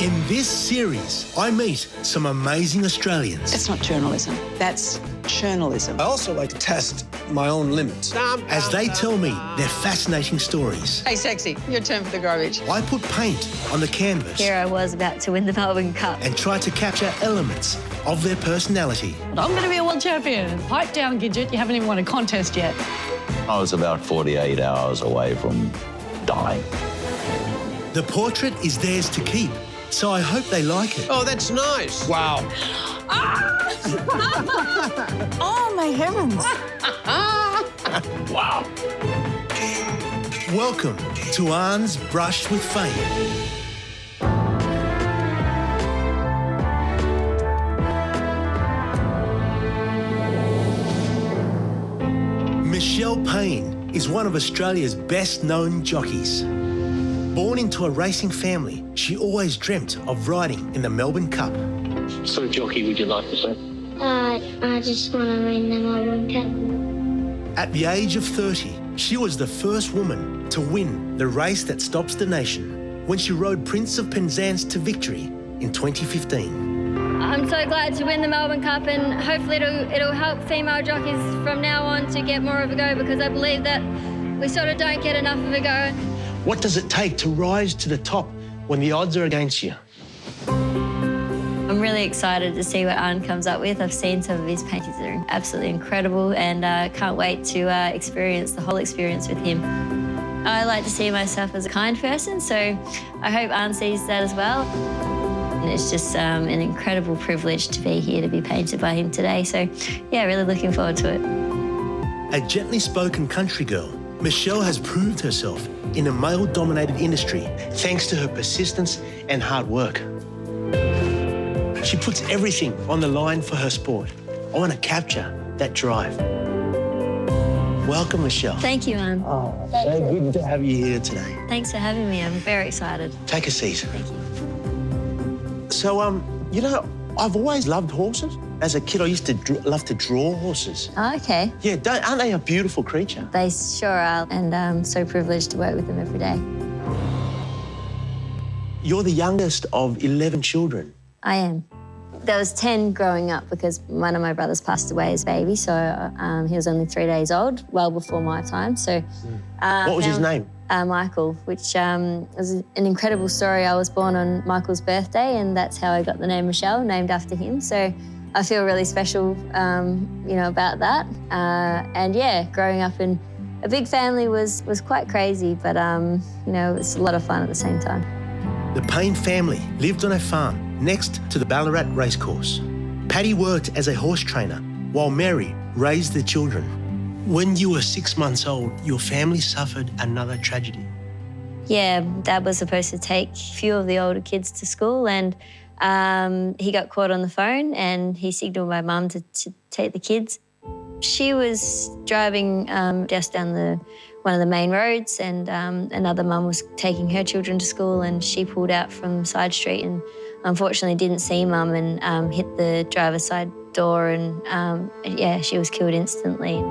In this series, I meet some amazing Australians. It's not journalism, that's journalism. I also like to test my own limits. As they tell me their fascinating stories. Hey, sexy, your turn for the garbage. I put paint on the canvas. Here I was about to win the Melbourne Cup. And try to capture elements of their personality. I'm going to be a world champion. Pipe down, Gidget. You haven't even won a contest yet. I was about 48 hours away from dying. The portrait is theirs to keep, so I hope they like it. Oh, that's nice. Wow. Oh, my heavens. Wow. Welcome to Ahn's Brush with Fame. Michelle Payne is one of Australia's best-known jockeys. Born into a racing family, she always dreamt of riding in the Melbourne Cup. What sort of jockey would you like to be? I just want to win the Melbourne Cup. At the age of 30, she was the first woman to win the race that stops the nation when she rode Prince of Penzance to victory in 2015. I'm so glad to win the Melbourne Cup, and hopefully it'll help female jockeys from now on to get more of a go, because I believe that we sort of don't get enough of a go. What does it take to rise to the top when the odds are against you? I'm really excited to see what Ahn comes up with. I've seen some of his paintings that are absolutely incredible, and can't wait to experience the whole experience with him. I like to see myself as a kind person, so I hope Ahn sees that as well. And it's just an incredible privilege to be here to be painted by him today. So, yeah, really looking forward to it. A gently spoken country girl, Michelle has proved herself in a male-dominated industry thanks to her persistence and hard work. She puts everything on the line for her sport. I want to capture that drive. Welcome, Michelle. Thank you, Ahn. Oh, so good to have you here today. Thanks for having me. I'm very excited. Take a seat. Thank you. So, you know, I've always loved horses. As a kid, I used to love to draw horses. Oh, okay. Yeah, aren't they a beautiful creature? They sure are, and I'm so privileged to work with them every day. You're the youngest of 11 children. I am. There was 10 growing up because one of my brothers passed away as a baby, so he was only 3 days old, well before my time. So, what was his name? Michael, which was an incredible story. I was born on Michael's birthday, and that's how I got the name Michelle, named after him. So I feel really special, you know, about that. And yeah, growing up in a big family was quite crazy, but you know, it's a lot of fun at the same time. The Payne family lived on a farm next to the Ballarat racecourse. Paddy worked as a horse trainer while Mary raised the children. When you were 6 months old, your family suffered another tragedy. Yeah, Dad was supposed to take a few of the older kids to school, and he got caught on the phone, and he signalled my mum to take the kids. She was driving just down one of the main roads, and another mum was taking her children to school, and she pulled out from the side street and unfortunately didn't see Mum and hit the driver's side door, and yeah, she was killed instantly.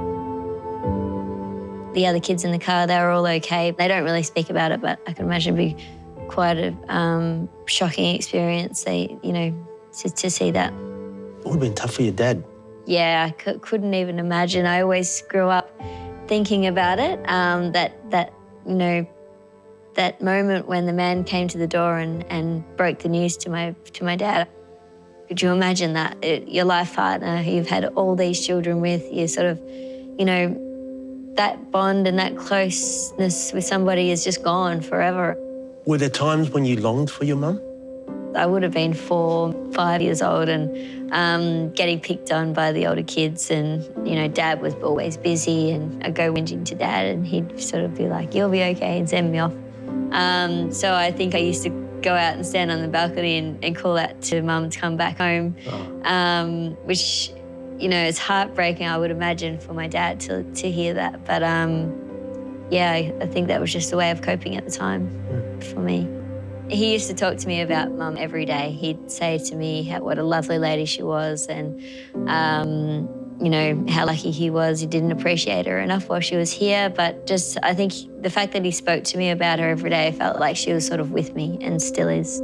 The other kids in the car, they were all okay. They don't really speak about it, but I can imagine it'd be quite a shocking experience, you know, to see that. It would have been tough for your dad. Yeah, I couldn't even imagine. I always grew up thinking about it, that you know, that moment when the man came to the door and broke the news to my dad. Could you imagine that? Your life partner, who you've had all these children with, you sort of, you know, that bond and that closeness with somebody is just gone forever. Were there times when you longed for your mum? I would have been 4, 5 years old and getting picked on by the older kids, and, you know, Dad was always busy, and I'd go whinging to Dad and he'd sort of be like, "You'll be okay," and send me off. So I think I used to go out and stand on the balcony and call out to Mum to come back home, which, you know, it's heartbreaking, I would imagine, for my dad to hear that. But yeah, I think that was just a way of coping at the time for me. He used to talk to me about Mum every day. He'd say to me what a lovely lady she was, and you know, how lucky he was. He didn't appreciate her enough while she was here, but just, I think the fact that he spoke to me about her every day, I felt like she was sort of with me and still is.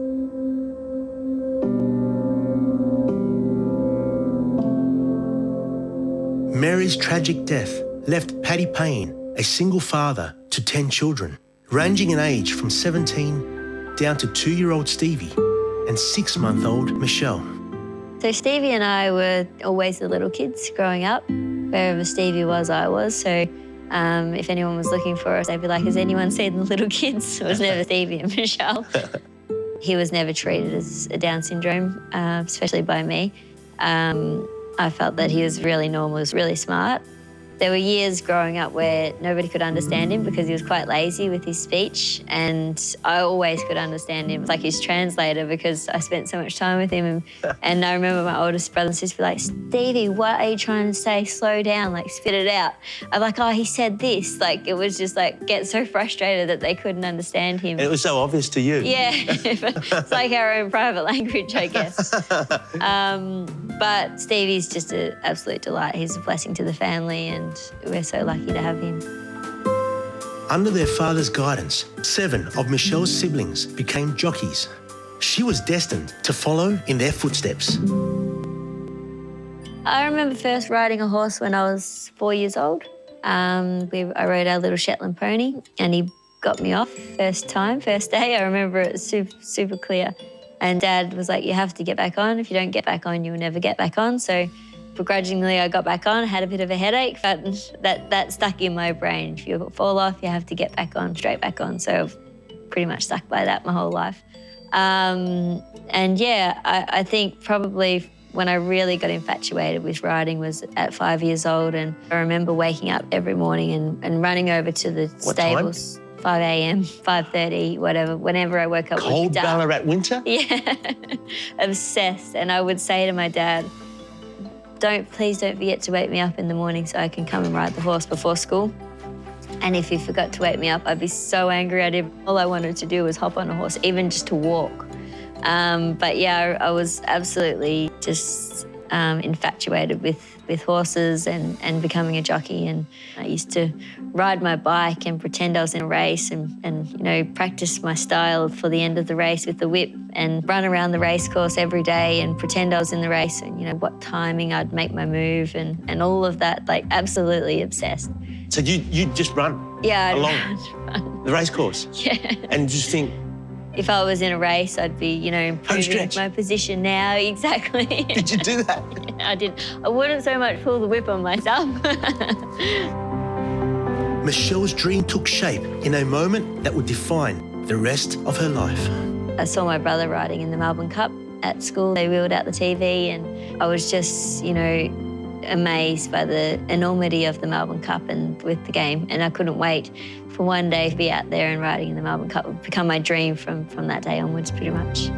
Mary's tragic death left Paddy Payne a single father to 10 children, ranging in age from 17 down to 2-year-old Stevie and 6-month-old Michelle. So Stevie and I were always the little kids growing up. Wherever Stevie was, I was. So if anyone was looking for us, they'd be like, has anyone seen the little kids? It was never Stevie and Michelle. He was never treated as a Down syndrome, especially by me. I felt that he was really normal, he was really smart. There were years growing up where nobody could understand him because he was quite lazy with his speech, and I always could understand him, like his translator, because I spent so much time with him. And I remember my oldest brother and sister were like, Stevie, what are you trying to say? Slow down, like spit it out. I'm like, oh, he said this. Like, it was just like, get so frustrated that they couldn't understand him. And it was so obvious to you. Yeah, it's like our own private language, I guess. But Stevie's just an absolute delight. He's a blessing to the family, and we're so lucky to have him. Under their father's guidance, 7 of Michelle's siblings became jockeys. She was destined to follow in their footsteps. I remember first riding a horse when I was 4 years old. I rode our little Shetland pony, and he got me off first day. I remember it super clear. And Dad was like, you have to get back on. If you don't get back on, you'll never get back on. So begrudgingly, I got back on, had a bit of a headache, but that stuck in my brain. If you fall off, you have to get back on, straight back on. So I've pretty much stuck by that my whole life. And yeah, I think probably when I really got infatuated with riding was at 5 years old. And I remember waking up every morning and running over to the stables. 5 a.m, 5:30, whatever, whenever I woke up. Cold Ballarat winter? Yeah, obsessed. And I would say to my dad, please don't forget to wake me up in the morning so I can come and ride the horse before school. And if he forgot to wake me up, I'd be so angry at him. All I wanted to do was hop on a horse, even just to walk. But yeah, I was absolutely just infatuated with horses and becoming a jockey. And I used to ride my bike and pretend I was in a race and you know, practice my style for the end of the race with the whip and run around the race course every day and pretend I was in the race and, you know, what timing I'd make my move and all of that, like absolutely obsessed. So you just run along the race course? Yeah. And just think, if I was in a race, I'd be, you know, improving my position now. Exactly. Did you do that? Yeah, I did. I wouldn't so much pull the whip on myself. Michelle's dream took shape in a moment that would define the rest of her life. I saw my brother riding in the Melbourne Cup at school. They wheeled out the TV and I was just, you know, amazed by the enormity of the Melbourne Cup and with the game. And I couldn't wait for one day to be out there and riding in the Melbourne Cup. It would become my dream from that day onwards, pretty much.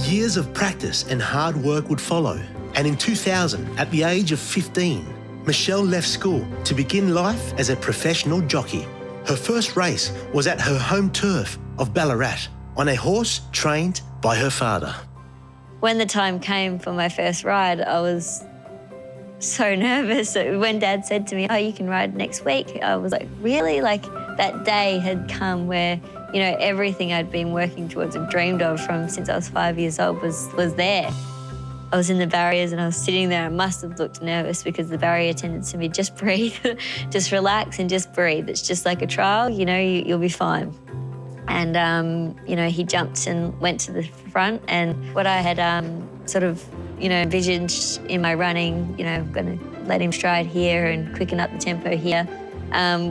Years of practice and hard work would follow. And in 2000, at the age of 15, Michelle left school to begin life as a professional jockey. Her first race was at her home turf of Ballarat on a horse trained by her father. When the time came for my first ride, I was so nervous. When Dad said to me, oh, you can ride next week, I was like, really? Like, that day had come where, you know, everything I'd been working towards and dreamed of from since I was 5 years old was there. I was in the barriers and I was sitting there. I must have looked nervous because the barrier attendant to me, just breathe, just relax and just breathe. It's just like a trial, you know, you'll be fine. And, you know, he jumped and went to the front, and what I had sort of, you know, envisioned in my running, you know, I'm going to let him stride here and quicken up the tempo here,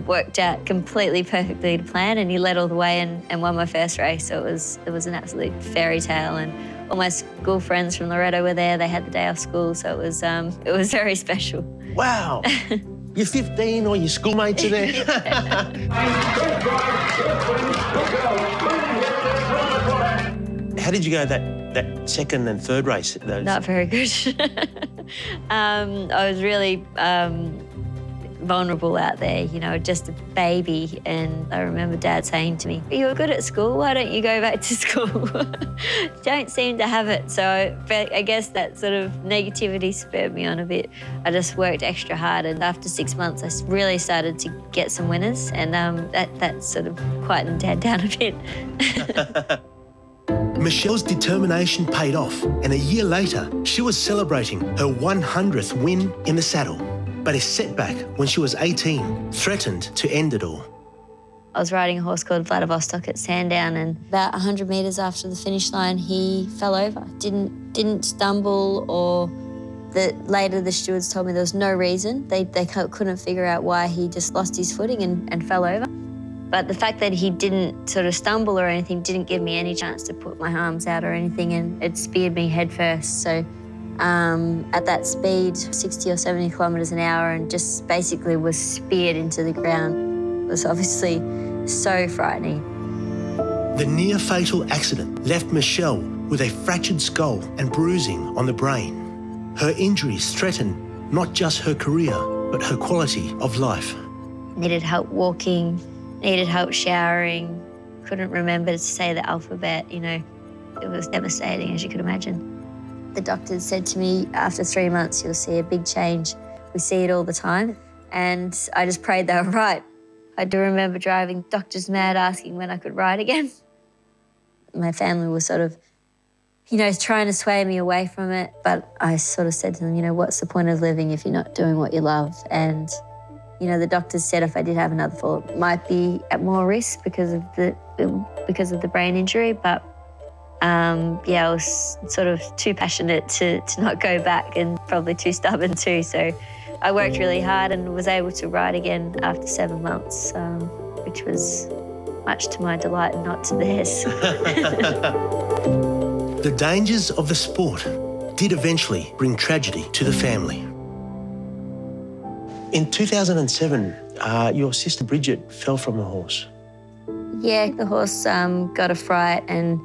worked out completely perfectly to plan, and he led all the way and won my first race. So it was an absolute fairy tale, and all my school friends from Loretto were there. They had the day off school, so it was very special. Wow. You're 15, all your schoolmates are there. How did you go that second and third race? Not very good. I was really vulnerable out there, you know, just a baby. And I remember Dad saying to me, you were good at school, why don't you go back to school? Don't seem to have it. So I guess that sort of negativity spurred me on a bit. I just worked extra hard, and after 6 months, I really started to get some winners, and that sort of quietened Dad down a bit. Michelle's determination paid off, and a year later, she was celebrating her 100th win in the saddle. But a setback when she was 18 threatened to end it all. I was riding a horse called Vladivostok at Sandown, and about 100 metres after the finish line, he fell over. Didn't stumble, or later the stewards told me there was no reason. They couldn't figure out why he just lost his footing and fell over. But the fact that he didn't sort of stumble or anything didn't give me any chance to put my arms out or anything, and it speared me head first. So at that speed, 60 or 70 kilometres an hour, and just basically was speared into the ground. It was obviously so frightening. The near-fatal accident left Michelle with a fractured skull and bruising on the brain. Her injuries threatened not just her career, but her quality of life. Needed help walking, needed help showering, couldn't remember to say the alphabet, you know. It was devastating, as you could imagine. The doctors said to me, after 3 months, you'll see a big change. We see it all the time. And I just prayed they were right. I do remember driving doctors mad, asking when I could ride again. My family was sort of, you know, trying to sway me away from it. But I sort of said to them, you know, what's the point of living if you're not doing what you love? And, you know, the doctors said if I did have another fall, it might be at more risk because of the brain injury. But yeah, I was sort of too passionate to not go back, and probably too stubborn too. So I worked really hard and was able to ride again after 7 months, which was much to my delight and not to theirs. The dangers of the sport did eventually bring tragedy to the family. In 2007, your sister Bridget fell from a horse. Yeah, the horse got a fright, and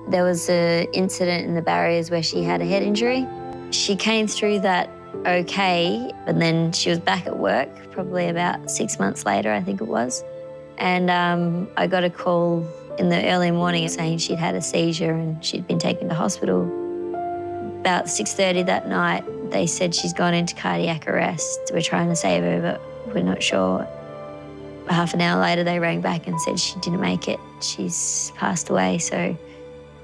there was an incident in the barriers where she had a head injury. She came through that okay, and then she was back at work probably about 6 months later, I think it was. And I got a call in the early morning saying she'd had a seizure and she'd been taken to hospital. About 6:30 that night, they said she's gone into cardiac arrest. We're trying to save her, but we're not sure. Half an hour later, they rang back and said she didn't make it. She's passed away. So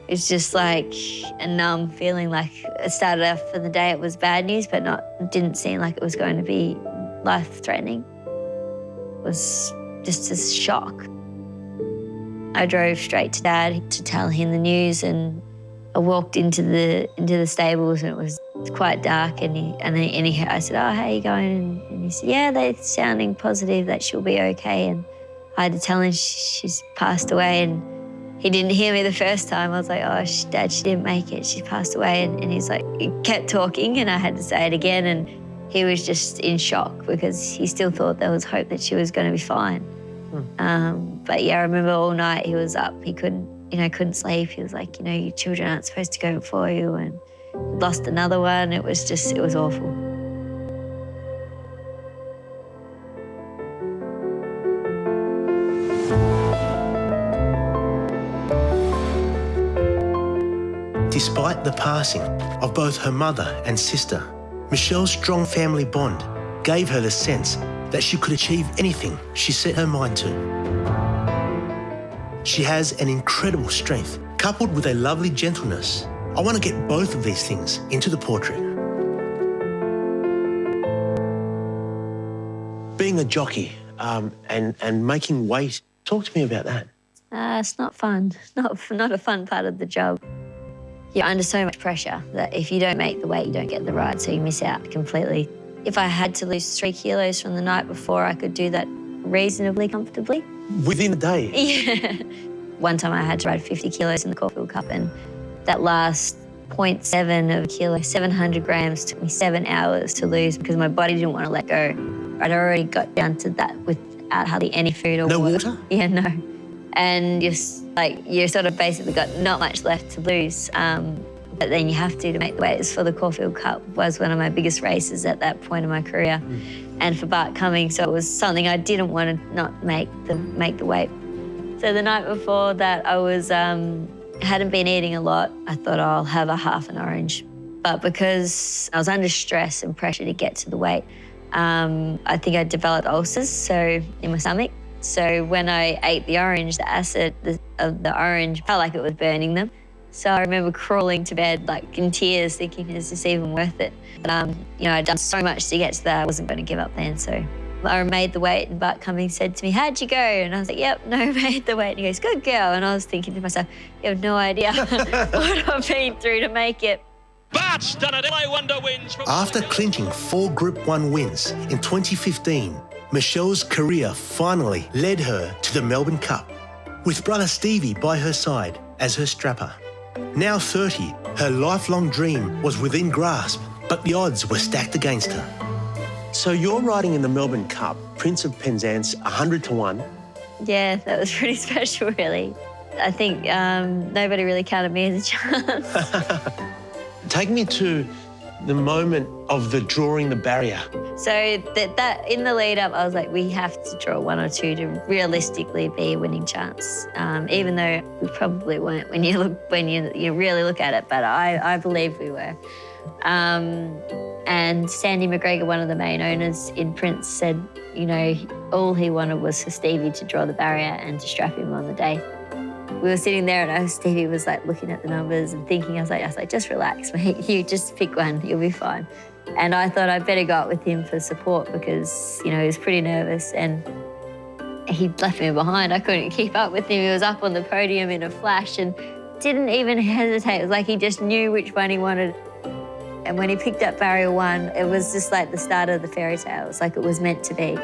it's just like a numb feeling. Like it started off for the day, it was bad news, but didn't seem like it was going to be life-threatening. It was just a shock. I drove straight to Dad to tell him the news, and I walked into the stables, and it was quite dark. And I said, "Oh, how are you going?" And he said, "Yeah, they're sounding positive that she'll be okay." And I had to tell him she's passed away, and he didn't hear me the first time. I was like, "Oh, Dad, she didn't make it. She passed away." And he's like, he kept talking, and I had to say it again. And he was just in shock because he still thought there was hope that she was going to be fine. But yeah, I remember all night he was up. He couldn't sleep. He was like, your children aren't supposed to go before you, and lost another one. It was awful. Despite the passing of both her mother and sister, Michelle's strong family bond gave her the sense that she could achieve anything she set her mind to. She has an incredible strength, coupled with a lovely gentleness. I want to get both of these things into the portrait. Being a jockey and making weight, talk to me about that. It's not fun. Not a fun part of the job. You're under so much pressure that if you don't make the weight, you don't get the ride, so you miss out completely. If I had to lose 3 kilos from the night before, I could do that reasonably comfortably. Within a day? Yeah. One time I had to ride 50 kilos in the Caulfield Cup, and that last 0.7 of a kilo, 700 grams, took me 7 hours to lose because my body didn't want to let go. I'd already got down to that without hardly any food or water. Yeah, no. And you sort of basically got not much left to lose. But then you have to make the weight. For the Caulfield Cup was one of my biggest races at that point in my career, and for Bart Cummings, so it was something I didn't want to not make the weight. So the night before that, I was hadn't been eating a lot. I thought I'll have a half an orange, but because I was under stress and pressure to get to the weight, I think I developed ulcers in my stomach. So when I ate the orange, the acid of the orange felt like it was burning them. So I remember crawling to bed, like in tears, thinking, is this even worth it? But, you know, I'd done so much to get to that, I wasn't going to give up then. So I made the weight, and Bart Cummings said to me, how'd you go? And I was like, yep, no, made the weight. And he goes, good girl. And I was thinking to myself, you have no idea what I've been through to make it. Bart's done it. I wonder wins. After clinching 4 Group 1 wins in 2015, Michelle's career finally led her to the Melbourne Cup, with brother Stevie by her side as her strapper. Now 30, her lifelong dream was within grasp, but the odds were stacked against her. So you're riding in the Melbourne Cup, Prince of Penzance, 100 to 1. Yeah, that was pretty special, really. I think nobody really counted me as a chance. Take me to the moment of the drawing the barrier. So that in the lead up, I was like, we have to draw 1 or 2 to realistically be a winning chance. Even though we probably weren't when you really look at it, but I believe we were. And Sandy McGregor, one of the main owners in Prince, said, you know, all he wanted was for Stevie to draw the barrier and to strap him on the day. We were sitting there and Stevie was like looking at the numbers and thinking, I was like, just relax, mate. You just pick one, you'll be fine. And I thought I'd better go up with him for support because, you know, he was pretty nervous and he left me behind. I couldn't keep up with him. He was up on the podium in a flash and didn't even hesitate. It was like he just knew which one he wanted. And when he picked up barrier 1, it was just like the start of the fairy tale. It was like it was meant to be.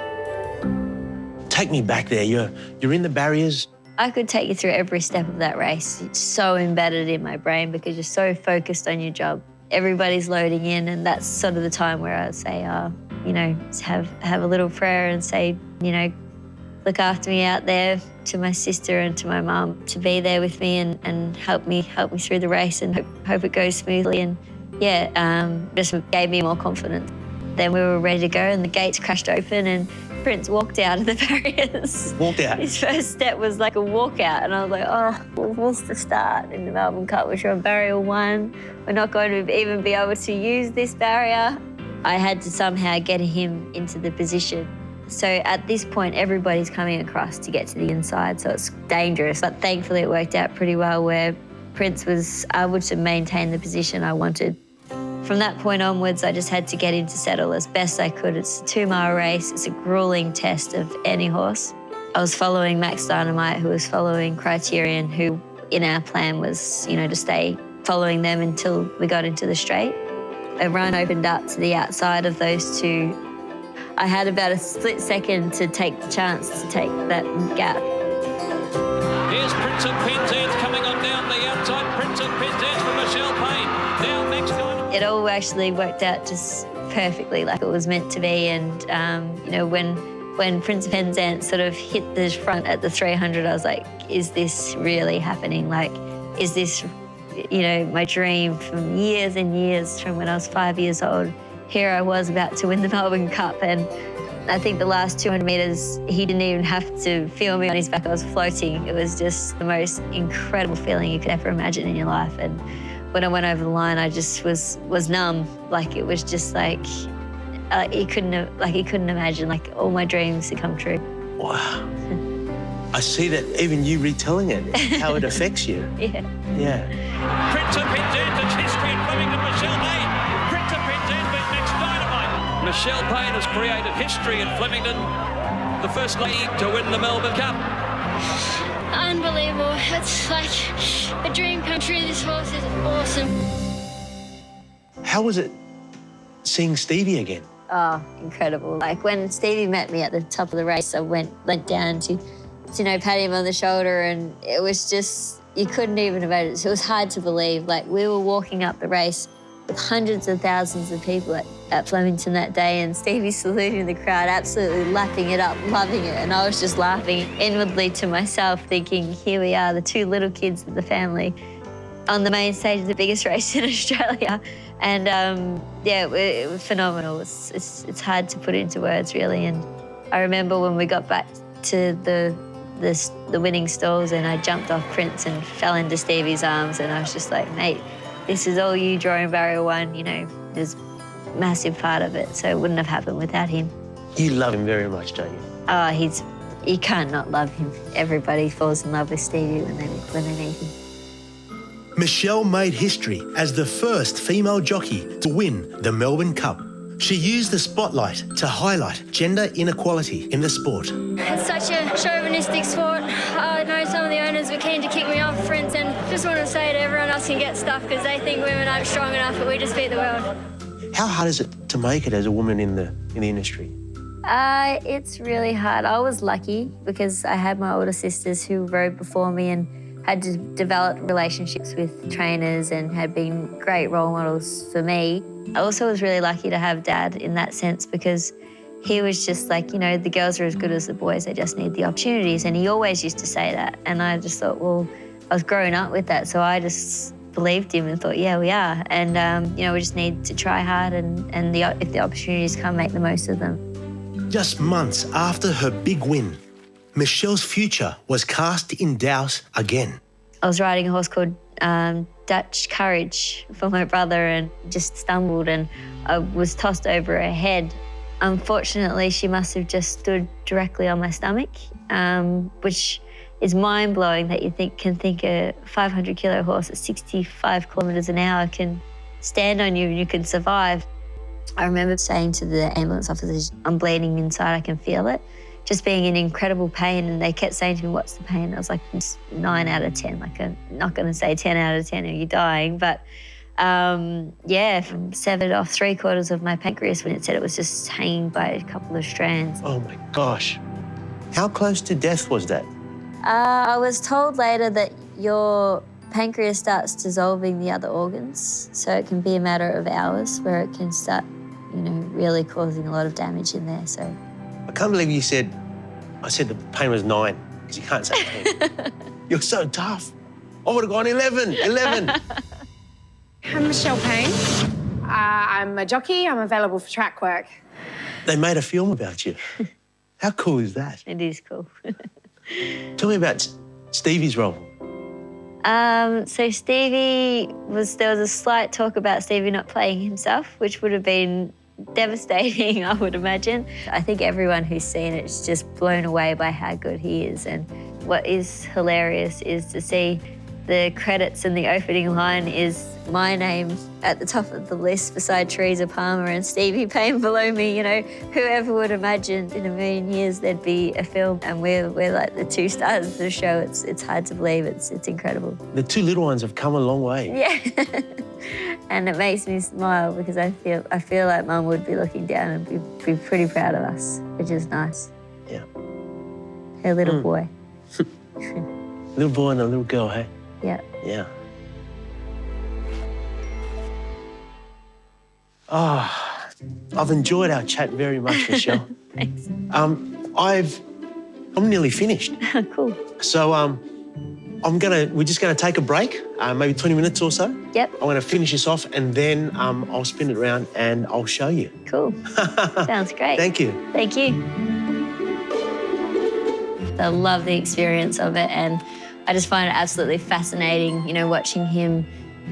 Take me back there. You're in the barriers. I could take you through every step of that race. It's so embedded in my brain because you're so focused on your job. Everybody's loading in, and that's sort of the time where I'd say, you know, have a little prayer and say, you know, look after me out there, to my sister and to my mum, to be there with me and help me through the race and hope it goes smoothly. And yeah, just gave me more confidence. Then we were ready to go, and the gates crashed open, and Prince walked out of the barriers. Walked out? His first step was like a walkout, and I was like, oh, well, what's the start in the Melbourne Cup? We're on barrier 1. We're not going to even be able to use this barrier. I had to somehow get him into the position. So at this point, everybody's coming across to get to the inside, so it's dangerous. But thankfully, it worked out pretty well where Prince was able to maintain the position I wanted. From that point onwards, I just had to get him to settle as best I could. It's a 2-mile race. It's a grueling test of any horse. I was following Max Dynamite, who was following Criterion, who in our plan was, you know, to stay following them until we got into the straight. A run opened up to the outside of those 2. I had about a split second to take the chance to take that gap. Here's Prince of Penzance coming on down the outside. Prince of Penzance from Michelle Payne. Now next time. It all actually worked out just perfectly, like it was meant to be. And, you know, when Prince of Penzance sort of hit the front at the 300, I was like, is this really happening? Like, is this, you know, my dream from years and years, from when I was 5 years old? Here I was about to win the Melbourne Cup, and I think the last 200 metres, he didn't even have to feel me on his back. I was floating. It was just the most incredible feeling you could ever imagine in your life. And when I went over the line, I just was numb. Like, it was just like he couldn't imagine, like, all my dreams had come true. Wow. I see that even you retelling it, how it affects you. Yeah. Yeah. Prince of Penzance, it's history in Flemington. Michelle Payne. Prince of Penzance beat Max Dynamite. Michelle Payne has created history in Flemington, the first lady to win the Melbourne Cup. Unbelievable. It's like a dream come true. This horse is awesome. How was it seeing Stevie again? Oh, incredible. Like, when Stevie met me at the top of the race, I went down to, you know, pat him on the shoulder, and it was just, you couldn't even imagine. It was hard to believe. Like, we were walking up the race with hundreds of thousands of people at Flemington that day, and Stevie saluting the crowd, absolutely lapping it up, loving it. And I was just laughing inwardly to myself, thinking, here we are, the 2 little kids of the family on the main stage of the biggest race in Australia. And yeah, it was phenomenal. It's hard to put into words, really. And I remember when we got back to the winning stalls, and I jumped off Prince and fell into Stevie's arms, and I was just like, mate, this is all you drawing barrier 1, you know, there's a massive part of it, so it wouldn't have happened without him. You love him very much, don't you? Oh, you can't not love him. Everybody falls in love with Stevie when they meet him. Michelle made history as the first female jockey to win the Melbourne Cup. She used the spotlight to highlight gender inequality in the sport. It's such a chauvinistic sport. I know some of the owners were keen to kick me off, for instance. Just want to say to everyone else can get stuff because they think women aren't strong enough, but we just beat the world. How hard is it to make it as a woman in the industry? It's really hard. I was lucky because I had my older sisters who rode before me and had developed relationships with trainers and had been great role models for me. I also was really lucky to have Dad in that sense because he was just like, you know, the girls are as good as the boys, they just need the opportunities. And he always used to say that. And I just thought, well, I was growing up with that, so I just believed him and thought, yeah, we are. And, you know, we just need to try hard and if the opportunities come, make the most of them. Just months after her big win, Michelle's future was cast in doubt again. I was riding a horse called Dutch Courage for my brother and just stumbled and I was tossed over her head. Unfortunately, she must have just stood directly on my stomach, which is mind-blowing that you can think a 500-kilo horse at 65 kilometres an hour can stand on you and you can survive. I remember saying to the ambulance officers, I'm bleeding inside, I can feel it. Just being in incredible pain, and they kept saying to me, what's the pain? I was like, it's 9 out of 10. Like, I'm not going to say 10 out of 10 or you're dying, but yeah, severed off 3/4 of my pancreas when it said it was just hanging by a couple of strands. Oh my gosh. How close to death was that? I was told later that your pancreas starts dissolving the other organs, so it can be a matter of hours where it can start, you know, really causing a lot of damage in there. So I can't believe you said, I said the pain was 9, because you can't say 10. You're so tough. I would have gone 11. I'm Michelle Payne. I'm a jockey. I'm available for track work. They made a film about you. How cool is that? it is cool. Tell me about Stevie's role. So there was a slight talk about Stevie not playing himself, which would have been devastating, I would imagine. I think everyone who's seen it is just blown away by how good he is. And what is hilarious is to see the credits and the opening line is my name at the top of the list beside Teresa Palmer and Stevie Payne below me. You know, whoever would imagine in a million years there'd be a film and we're like the 2 stars of the show. It's hard to believe. It's incredible. The 2 little ones have come a long way. Yeah. And it makes me smile because I feel like Mum would be looking down and be pretty proud of us, which is nice. Yeah. Her little boy. Little boy and a little girl, hey? Yeah. Yeah. Oh, I've enjoyed our chat very much, Michelle. Thanks. I'm nearly finished. Cool. So we're just gonna take a break, maybe 20 minutes or so. Yep. I'm gonna finish this off and then I'll spin it around and I'll show you. Cool. Sounds great. Thank you. Thank you. I love the experience of it and I just find it absolutely fascinating, you know, watching him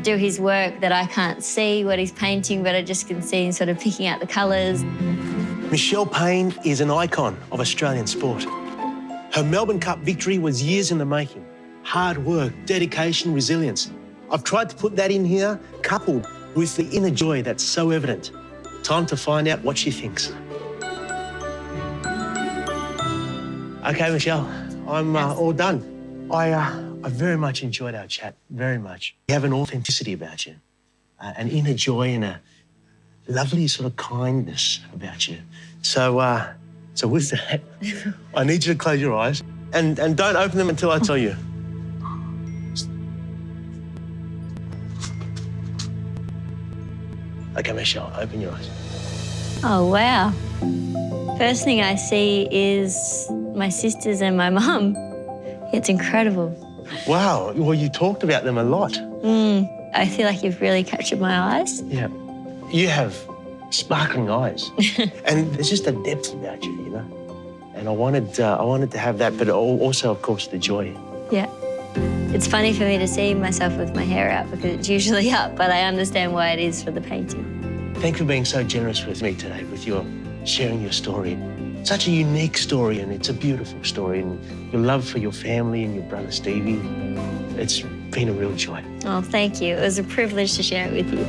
do his work that I can't see what he's painting, but I just can see him sort of picking out the colours. Michelle Payne is an icon of Australian sport. Her Melbourne Cup victory was years in the making. Hard work, dedication, resilience. I've tried to put that in here, coupled with the inner joy that's so evident. Time to find out what she thinks. Okay, Michelle, I'm all done. I very much enjoyed our chat, very much. You have an authenticity about you, an inner joy and a lovely sort of kindness about you. So with that, I need you to close your eyes and don't open them until I tell you. Okay, Michelle, open your eyes. Oh, wow. First thing I see is my sisters and my mum. It's incredible. Wow, well, you talked about them a lot. I feel like you've really captured my eyes. Yeah. You have sparkling eyes. And there's just a depth about you, you know? And I wanted to have that, but also, of course, the joy. Yeah. It's funny for me to see myself with my hair out because it's usually up, but I understand why it is for the painting. Thanks for being so generous with me today, with your sharing your story. Such a unique story, and it's a beautiful story, and your love for your family and your brother Stevie. It's been a real joy. Oh, thank you. It was a privilege to share it with you.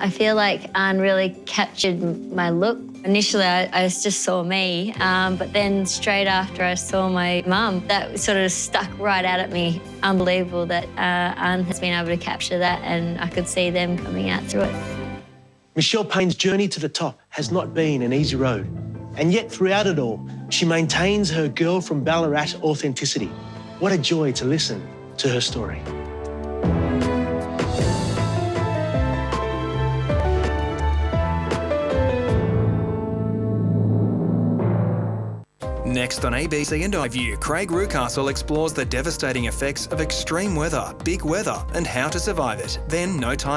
I feel like Ahn really captured my look. Initially, I just saw me, but then straight after I saw my mum, that sort of stuck right out at me. Unbelievable that Ahn has been able to capture that, and I could see them coming out through it. Michelle Payne's journey to the top has not been an easy road, and yet throughout it all, she maintains her girl from Ballarat authenticity. What a joy to listen to her story. Next on ABC and iView, Craig Rucastle explores the devastating effects of extreme weather, big weather, and how to survive it. Then No Time